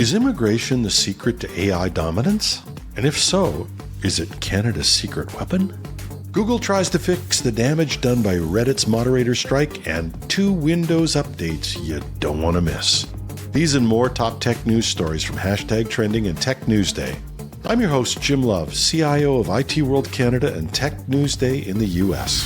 Is immigration the secret to AI dominance? And if so, is it Canada's secret weapon? Google tries to fix the damage done by Reddit's moderator strike, and 2 Windows updates you don't want to miss. These and more top tech news stories from #Trending and Tech News Day. I'm your host, Jim Love, CIO of IT World Canada and Tech News Day in the US.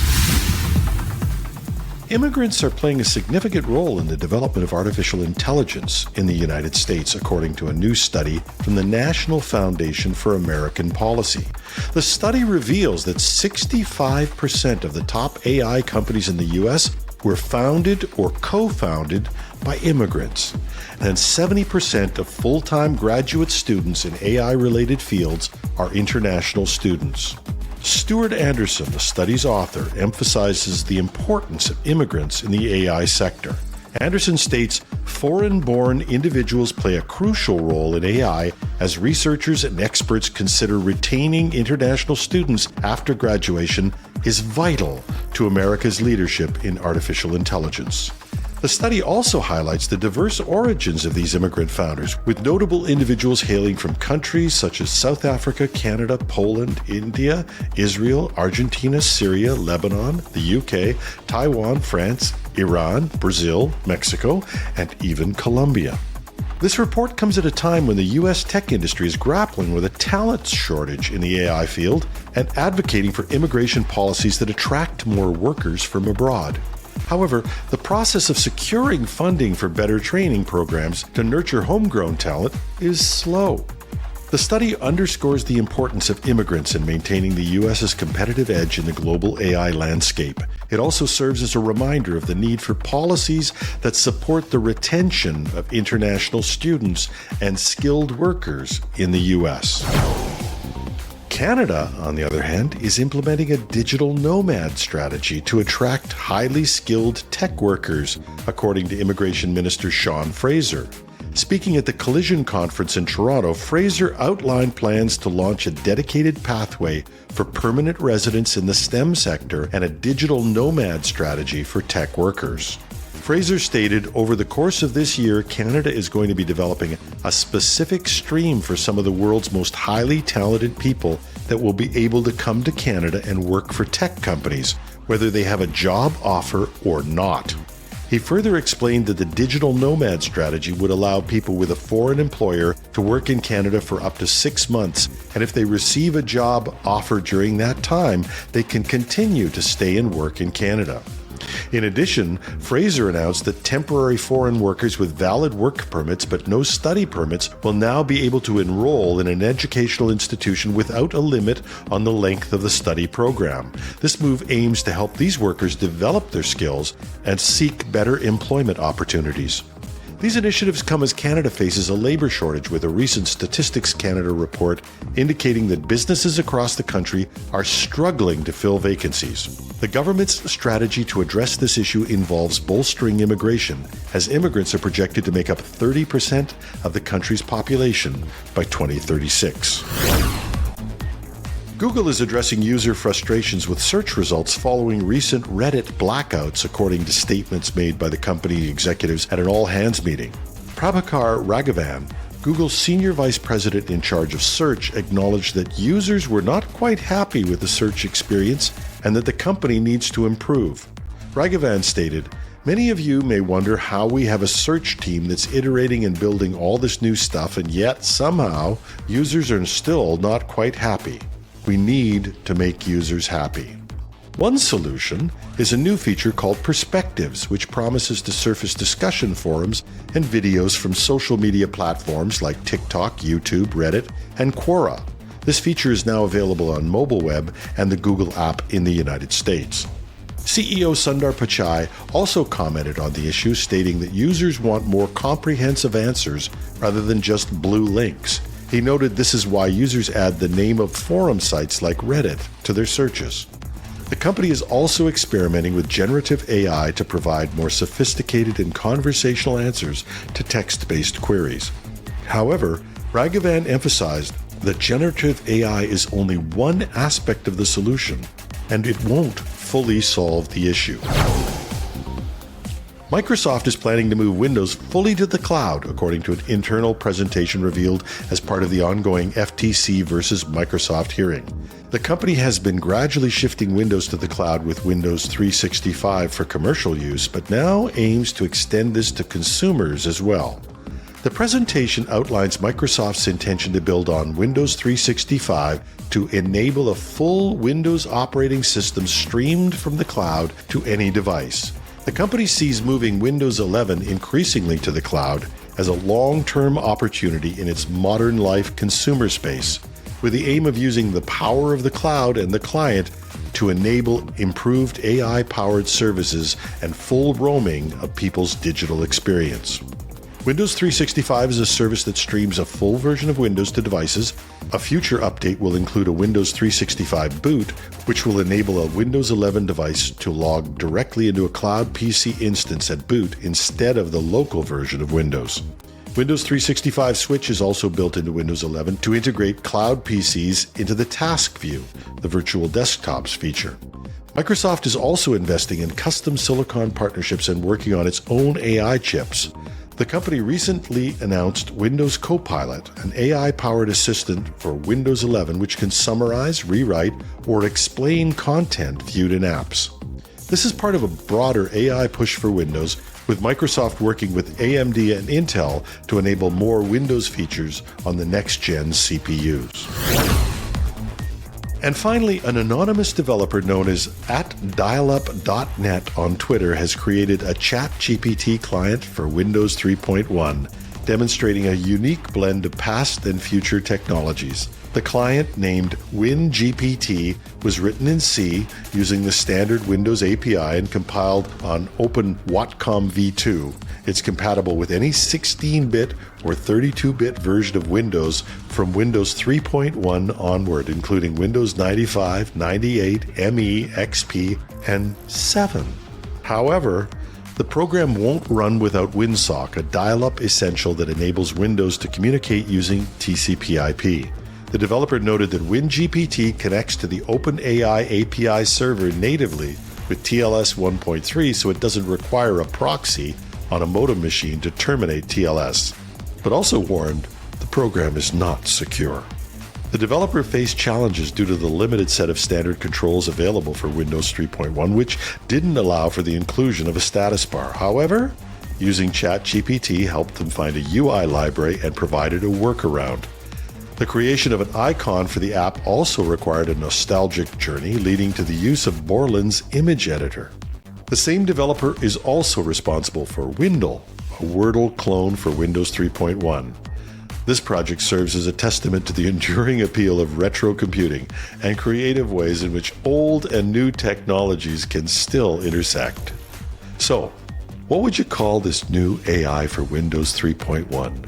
Immigrants are playing a significant role in the development of artificial intelligence in the United States, according to a new study from the National Foundation for American Policy. The study reveals that 65% of the top AI companies in the U.S. were founded or co-founded by immigrants, and 70% of full-time graduate students in AI-related fields are international students. Stuart Anderson, the study's author, emphasizes the importance of immigrants in the AI sector. Anderson states, foreign-born individuals play a crucial role in AI as researchers and experts consider retaining international students after graduation is vital to America's leadership in artificial intelligence. The study also highlights the diverse origins of these immigrant founders, with notable individuals hailing from countries such as South Africa, Canada, Poland, India, Israel, Argentina, Syria, Lebanon, the UK, Taiwan, France, Iran, Brazil, Mexico, and even Colombia. This report comes at a time when the U.S. tech industry is grappling with a talent shortage in the AI field and advocating for immigration policies that attract more workers from abroad. However, the process of securing funding for better training programs to nurture homegrown talent is slow. The study underscores the importance of immigrants in maintaining the U.S.'s competitive edge in the global AI landscape. It also serves as a reminder of the need for policies that support the retention of international students and skilled workers in the U.S. Canada, on the other hand, is implementing a digital nomad strategy to attract highly skilled tech workers, according to Immigration Minister Sean Fraser. Speaking at the Collision Conference in Toronto, Fraser outlined plans to launch a dedicated pathway for permanent residents in the STEM sector and a digital nomad strategy for tech workers. Fraser stated, over the course of this year, Canada is going to be developing a specific stream for some of the world's most highly talented people that will be able to come to Canada and work for tech companies, whether they have a job offer or not. He further explained that the digital nomad strategy would allow people with a foreign employer to work in Canada for up to 6 months, and if they receive a job offer during that time, they can continue to stay and work in Canada. In addition, Fraser announced that temporary foreign workers with valid work permits but no study permits will now be able to enroll in an educational institution without a limit on the length of the study program. This move aims to help these workers develop their skills and seek better employment opportunities. These initiatives come as Canada faces a labor shortage, with a recent Statistics Canada report indicating that businesses across the country are struggling to fill vacancies. The government's strategy to address this issue involves bolstering immigration, as immigrants are projected to make up 30% of the country's population by 2036. Google is addressing user frustrations with search results following recent Reddit blackouts, according to statements made by the company executives at an all-hands meeting. Prabhakar Raghavan, Google's senior vice president in charge of search, acknowledged that users were not quite happy with the search experience and that the company needs to improve. Raghavan stated, "Many of you may wonder how we have a search team that's iterating and building all this new stuff, and yet somehow users are still not quite happy. We need to make users happy." One solution is a new feature called Perspectives, which promises to surface discussion forums and videos from social media platforms like TikTok, YouTube, Reddit, and Quora. This feature is now available on mobile web and the Google app in the United States. CEO Sundar Pichai also commented on the issue, stating that users want more comprehensive answers rather than just blue links. He noted this is why users add the name of forum sites like Reddit to their searches. The company is also experimenting with generative AI to provide more sophisticated and conversational answers to text-based queries. However, Raghavan emphasized that generative AI is only one aspect of the solution, and it won't fully solve the issue. Microsoft is planning to move Windows fully to the cloud, according to an internal presentation revealed as part of the ongoing FTC versus Microsoft hearing. The company has been gradually shifting Windows to the cloud with Windows 365 for commercial use, but now aims to extend this to consumers as well. The presentation outlines Microsoft's intention to build on Windows 365 to enable a full Windows operating system streamed from the cloud to any device. The company sees moving Windows 11 increasingly to the cloud as a long-term opportunity in its modern life consumer space, with the aim of using the power of the cloud and the client to enable improved AI-powered services and full roaming of people's digital experience. Windows 365 is a service that streams a full version of Windows to devices. A future update will include a Windows 365 boot, which will enable a Windows 11 device to log directly into a cloud PC instance at boot instead of the local version of Windows. Windows 365 Switch is also built into Windows 11 to integrate cloud PCs into the task view, the virtual desktops feature. Microsoft is also investing in custom silicon partnerships and working on its own AI chips. The company recently announced Windows Copilot, an AI-powered assistant for Windows 11 which can summarize, rewrite, or explain content viewed in apps. This is part of a broader AI push for Windows, with Microsoft working with AMD and Intel to enable more Windows features on the next-gen CPUs. And finally, an anonymous developer known as @dialup.net on Twitter has created a ChatGPT client for Windows 3.1, demonstrating a unique blend of past and future technologies. The client, named WinGPT, was written in C using the standard Windows API and compiled on Open Watcom v2. It's compatible with any 16-bit or 32-bit version of Windows from Windows 3.1 onward, including Windows 95, 98, ME, XP, and 7. However, the program won't run without WinSock, a dial-up essential that enables Windows to communicate using TCP/IP. The developer noted that WinGPT connects to the OpenAI API server natively with TLS 1.3, so it doesn't require a proxy on a modem machine to terminate TLS, but also warned the program is not secure. The developer faced challenges due to the limited set of standard controls available for Windows 3.1, which didn't allow for the inclusion of a status bar. However, using ChatGPT helped them find a UI library and provided a workaround. The creation of an icon for the app also required a nostalgic journey, leading to the use of Borland's image editor. The same developer is also responsible for Windle, a Wordle clone for Windows 3.1. This project serves as a testament to the enduring appeal of retro computing and creative ways in which old and new technologies can still intersect. So, what would you call this new AI for Windows 3.1?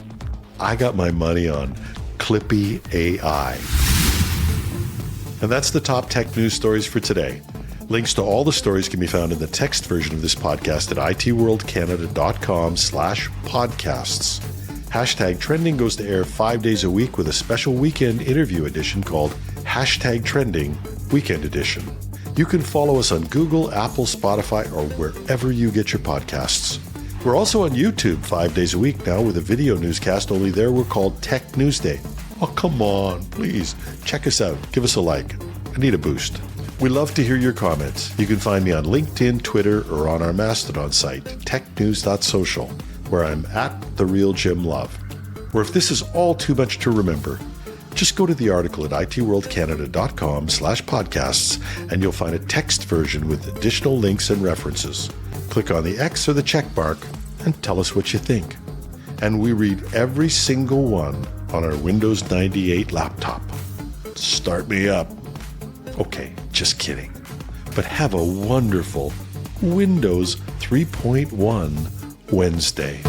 I got my money on Clippy AI. And that's the top tech news stories for today. Links to all the stories can be found in the text version of this podcast at itworldcanada.com/podcasts. Hashtag Trending goes to air 5 days a week with a special weekend interview edition called Hashtag Trending Weekend Edition. You can follow us on Google, Apple, Spotify, or wherever you get your podcasts. We're also on YouTube 5 days a week now with a video newscast, only there we're called Tech News Day. Oh, come on, please. Check us out. Give us a like. I need a boost. We love to hear your comments. You can find me on LinkedIn, Twitter, or on our Mastodon site, technews.social, where I'm @TheRealJimLove. Or if this is all too much to remember, just go to the article at itworldcanada.com/podcasts and you'll find a text version with additional links and references. Click on the X or the check mark and tell us what you think. And we read every single one on our Windows 98 laptop. Start me up. Okay, just kidding. But have a wonderful Windows 3.1 Wednesday.